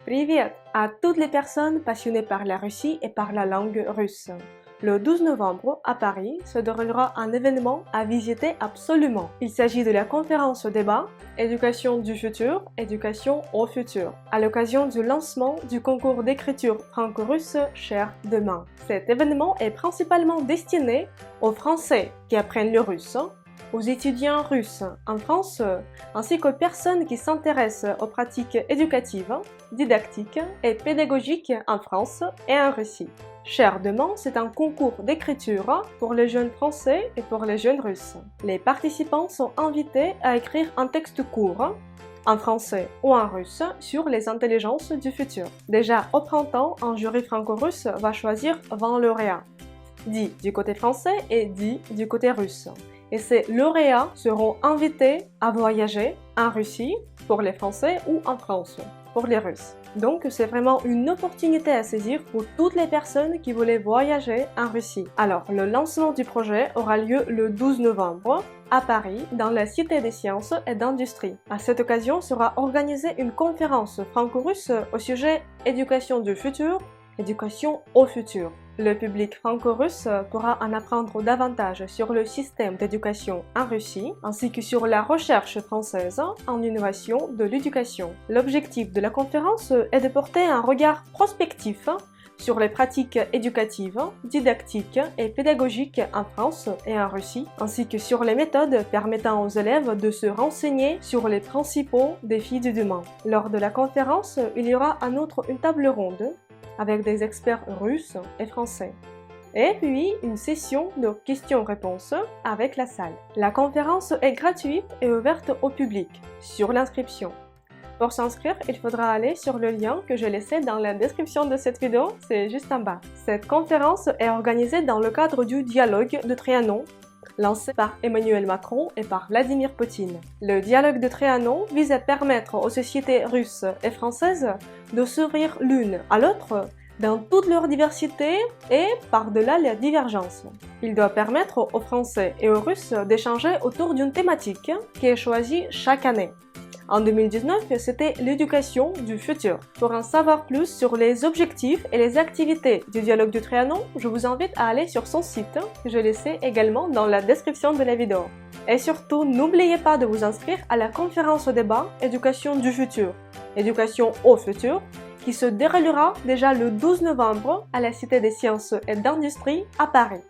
Привет à toutes les personnes passionnées par la Russie et par la langue russe. Le 12 novembre, à Paris, se déroulera un événement à visiter absolument. Il s'agit de la conférence débat Éducation du futur, éducation au futur, à l'occasion du lancement du concours d'écriture franco-russe Cher demain. Cet événement est principalement destiné aux Français qui apprennent le russe, aux étudiants russes en France, ainsi qu'aux personnes qui s'intéressent aux pratiques éducatives, didactiques et pédagogiques en France et en Russie. Cher demain, c'est un concours d'écriture pour les jeunes français et pour les jeunes russes. Les participants sont invités à écrire un texte court, en français ou en russe, sur les intelligences du futur. Déjà au printemps, un jury franco-russe va choisir 20 lauréats, 10 du côté français et 10 du côté russe. Et ces lauréats seront invités à voyager en Russie pour les Français ou en France pour les Russes. Donc c'est vraiment une opportunité à saisir pour toutes les personnes qui voulaient voyager en Russie. Alors le lancement du projet aura lieu le 12 novembre à Paris, dans la Cité des Sciences et d'Industrie. À cette occasion sera organisée une conférence franco-russe au sujet Éducation du futur, éducation au futur. Le public franco-russe pourra en apprendre davantage sur le système d'éducation en Russie, ainsi que sur la recherche française en innovation de l'éducation. L'objectif de la conférence est de porter un regard prospectif sur les pratiques éducatives, didactiques et pédagogiques en France et en Russie, ainsi que sur les méthodes permettant aux élèves de se renseigner sur les principaux défis du demain. Lors de la conférence, il y aura en outre une table ronde avec des experts russes et français. Et puis, une session de questions-réponses avec la salle. La conférence est gratuite et ouverte au public, sur l'inscription. Pour s'inscrire, il faudra aller sur le lien que j'ai laissé dans la description de cette vidéo, c'est juste en bas. Cette conférence est organisée dans le cadre du dialogue de Trianon, lancé par Emmanuel Macron et par Vladimir Poutine. Le dialogue de Trianon vise à permettre aux sociétés russes et françaises de s'ouvrir l'une à l'autre dans toute leur diversité et par-delà les divergences. Il doit permettre aux Français et aux Russes d'échanger autour d'une thématique qui est choisie chaque année. En 2019, c'était l'éducation du futur. Pour en savoir plus sur les objectifs et les activités du dialogue du Trianon, je vous invite à aller sur son site, que je laissé également dans la description de la vidéo. Et surtout, n'oubliez pas de vous inscrire à la conférence débat Éducation du futur, éducation au futur, qui se déroulera déjà le 12 novembre à la Cité des Sciences et d'Industrie à Paris.